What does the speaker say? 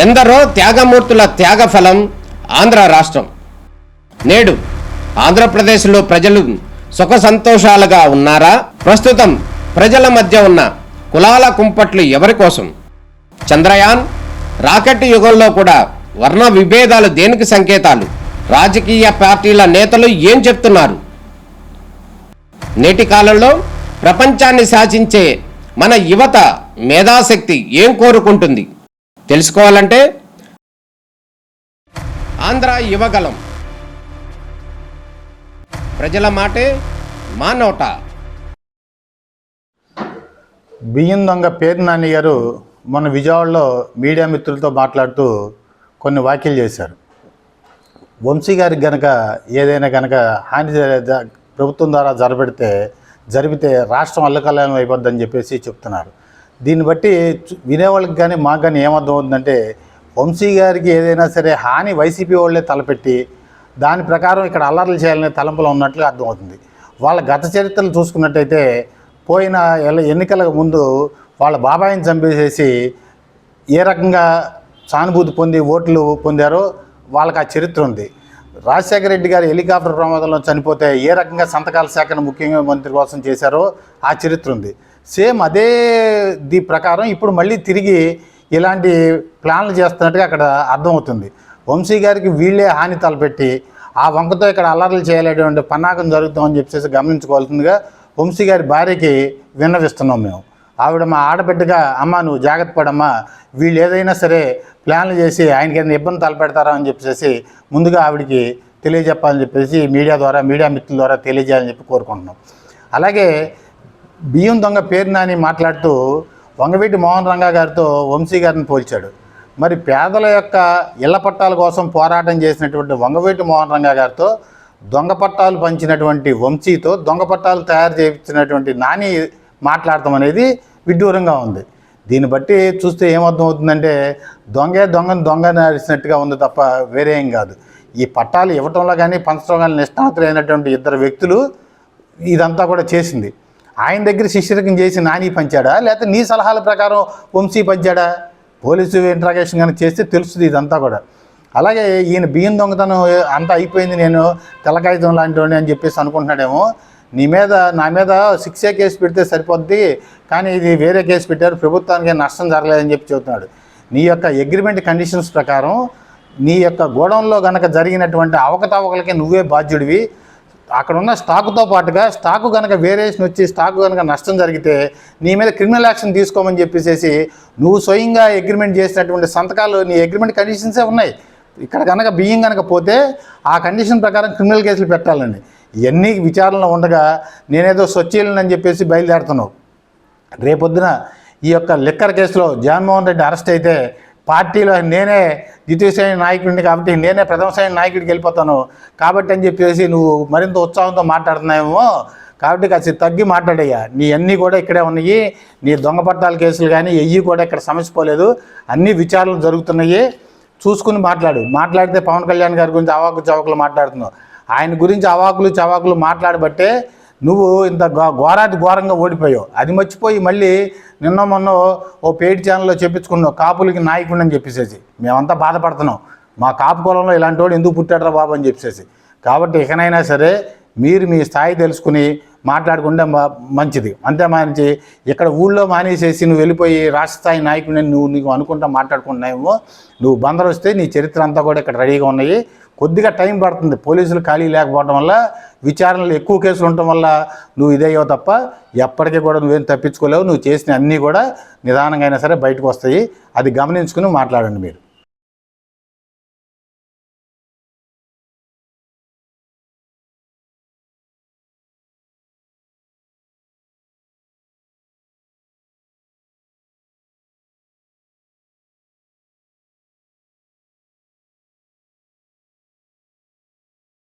ఎందరో త్యాగమూర్తుల త్యాగఫలం ఆంధ్ర రాష్ట్రం. నేడు ఆంధ్రప్రదేశ్లో ప్రజలు సుఖ సంతోషాలుగా ఉన్నారా? ప్రస్తుతం ప్రజల మధ్య ఉన్న కులాల కుంపట్లు ఎవరి కోసం? చంద్రయాన్ రాకెట్ యుగంలో కూడా వర్ణ విభేదాలు దేనికి సంకేతాలు? రాజకీయ పార్టీల నేతలు ఏం చెప్తున్నారు? నేటి కాలంలో ప్రపంచాన్ని శాసించే మన యువత మేధాశక్తి ఏం కోరుకుంటుంది? తెలుసుకోవాలంటే ఆంధ్ర యువగలం. ప్రజల మాటే మా నోట. బియ్యం దొంగ పేరు నాని గారు మన విజయవాడలో మీడియా మిత్రులతో మాట్లాడుతూ కొన్ని వ్యాఖ్యలు చేశారు. వంశీ గారికి గనక ఏదైనా కనుక హాని ప్రభుత్వం ద్వారా జరిపితే రాష్ట్రం అల్లకల్లోలం అయిపోద్దని చెప్పేసి చెప్తున్నారు. దీన్ని బట్టి వినేవాళ్ళకి కానీ మాకు కానీ ఏమర్థం అవుతుందంటే, వంశీ గారికి ఏదైనా సరే హాని వైసీపీ వాళ్ళే తలపెట్టి దాని ప్రకారం ఇక్కడ అల్లర్లు చేయాలనే తలంపులో ఉన్నట్లుగా అర్థమవుతుంది. వాళ్ళ గత చరిత్రలు చూసుకున్నట్టయితే పోయిన ఎన్నికలకు ముందు వాళ్ళ బాబాయిని చంపేసేసి ఏ రకంగా సానుభూతి పొంది ఓట్లు పొందారో వాళ్ళకి ఆ చరిత్ర ఉంది. రాజశేఖర రెడ్డి గారు హెలికాప్టర్ ప్రమాదంలో చనిపోతే ఏ రకంగా సంతకాల సేకరణ ముఖ్యమంత్రి కోసం చేశారో ఆ చరిత్ర ఉంది. సేమ్ అదే ప్రకారం ఇప్పుడు మళ్ళీ తిరిగి ఇలాంటి ప్లాన్లు చేస్తున్నట్టుగా అక్కడ అర్థమవుతుంది. వంశీ గారికి వీళ్ళే హాని తలపెట్టి ఆ వంకతో ఇక్కడ అల్లర్లు చేయలేటువంటి పన్నాకం జరుగుతామని చెప్పేసి గమనించుకోవాల్సిందిగా వంశీ గారి భార్యకి విన్నవిస్తున్నాం మేము. ఆవిడ మా ఆడబిడ్డగా, అమ్మ నువ్వు జాగ్రత్త పడమ్మా, వీళ్ళు ఏదైనా సరే ప్లాన్లు చేసి ఆయనకి ఏదైనా ఇబ్బంది తలపెడతారా అని చెప్పేసి ముందుగా ఆవిడికి తెలియజెప్పాలని చెప్పేసి మీడియా మిత్రుల ద్వారా తెలియజేయాలని చెప్పి కోరుకుంటున్నాం. అలాగే బియ్యం దొంగ పేరు నాని మాట్లాడుతూ వంగవీటి మోహన్ రంగా గారితో వంశీ గారిని పోల్చాడు. మరి పేదల యొక్క ఇళ్ల పట్టాల కోసం పోరాటం చేసినటువంటి వంగవీటి మోహన్ రంగా గారితో దొంగ పట్టాలు పంచినటువంటి వంశీతో దొంగ పట్టాలు తయారు చేయించినటువంటి నాని మాట్లాడటం అనేది విడ్డూరంగా ఉంది. దీన్ని బట్టి చూస్తే ఏమర్థం అవుతుందంటే దొంగని అరిసినట్టుగా ఉంది తప్ప వేరే ఏం కాదు. ఈ పట్టాలు ఇవ్వటంలో కానీ పంచడంలో కానీ నిష్ణాతులైనటువంటి ఇద్దరు వ్యక్తులు ఇదంతా కూడా చేసింది. ఆయన దగ్గర శిష్యరకం చేసి నాని పంచాడా, లేకపోతే నీ సలహాల ప్రకారం వంశీ పంచాడా? పోలీసు ఇంట్రాగేషన్ కానీ చేస్తే తెలుస్తుంది ఇదంతా కూడా. అలాగే ఈయన బియ్యం దొంగతనం అంతా అయిపోయింది, నేను తెల్లకాగితం లాంటివాడిని అని చెప్పేసి అనుకుంటున్నాడేమో. నా మీద 6A కేసు పెడితే సరిపోద్ది, కానీ ఇది వేరే కేసు పెట్టారు, ప్రభుత్వానికి నష్టం జరగలేదని చెప్పి చెబుతున్నాడు. నీ యొక్క అగ్రిమెంట్ కండిషన్స్ ప్రకారం నీ యొక్క గోడౌన్లో కనుక జరిగినటువంటి అవకతవకలకి నువ్వే బాధ్యుడివి. అక్కడ ఉన్న స్టాకుతో పాటుగా స్టాకు కనుక వేరియేషన్ వచ్చి స్టాకు కనుక నష్టం జరిగితే నీ మీద క్రిమినల్ యాక్షన్ తీసుకోమని చెప్పేసి నువ్వు స్వయంగా అగ్రిమెంట్ చేసినటువంటి సంతకాలు నీ అగ్రిమెంట్ కండిషన్సే ఉన్నాయి. ఇక్కడ కనుక బియ్యం కనుక పోతే ఆ కండిషన్ ప్రకారం క్రిమినల్ కేసులు పెట్టాలండి. ఇవన్నీ విచారణలో ఉండగా నేనేదో స్వచ్ఛీలని చెప్పేసి బయలుదేరుతున్నావు. రేపొద్దున ఈ యొక్క లిక్కర్ కేసులో జగన్మోహన్ రెడ్డి అరెస్ట్ అయితే పార్టీలో నేనే ద్వితీయ శ్రేణి నాయకుడిని కాబట్టి నేనే ప్రథమ శ్రేణి నాయకుడికి వెళ్ళిపోతాను కాబట్టి అని చెప్పేసి నువ్వు మరింత ఉత్సాహంతో మాట్లాడుతున్నావేమో. కాబట్టి కాస్త తగ్గి మాట్లాడయ్యా. నీ అన్నీ కూడా ఇక్కడే ఉన్నాయి. నీ దొంగ పట్టాల కేసులు కానీ ఎయ్యి కూడా ఇక్కడ సమస్య పోలేదు. అన్ని విచారణలు జరుగుతున్నాయి, చూసుకుని మాట్లాడితే పవన్ కళ్యాణ్ గారి గురించి అవాకు చవాకులు మాట్లాడుతున్నావు. ఆయన గురించి అవాకులు చవాకులు మాట్లాడబట్టే నువ్వు ఇంత ఘోరంగా ఓడిపోయావు. అది మర్చిపోయి మళ్ళీ నిన్న మొన్న ఓ పెయిడ్ ఛానల్లో చెప్పించుకున్నావు కాపులకి నాయకుడిని అని చెప్పేసి. మేమంతా బాధపడుతున్నాం, మా కాపు కులంలో ఇలాంటి వాడు ఎందుకు పుట్టాడరా బాబు అని చెప్పేసి. కాబట్టి ఇకనైనా సరే మీరు మీ స్థాయి తెలుసుకుని మాట్లాడుకుంటే మంచిది. అంతే మానించి ఇక్కడ ఊళ్ళో మానేసేసి నువ్వు వెళ్ళిపోయి రాష్ట్ర స్థాయి నాయకుడిని నీకు అనుకుంటా మాట్లాడుకుంటున్నావేమో. నువ్వు బందరు వస్తే నీ చరిత్ర అంతా కూడా ఇక్కడ రెడీగా ఉన్నాయి. కొద్దిగా టైం పడుతుంది, పోలీసులు ఖాళీ లేకపోవడం వల్ల, విచారణలు ఎక్కువ కేసులు ఉండటం వల్ల నువ్వు ఇదయ్యో తప్ప ఎప్పటికీ కూడా నువ్వేం తప్పించుకోలేవు. నువ్వు చేసిన అన్నీ కూడా నిదానంగా అయినా సరే బయటకు వస్తాయి. అది గమనించుకుని మాట్లాడండి మీరు.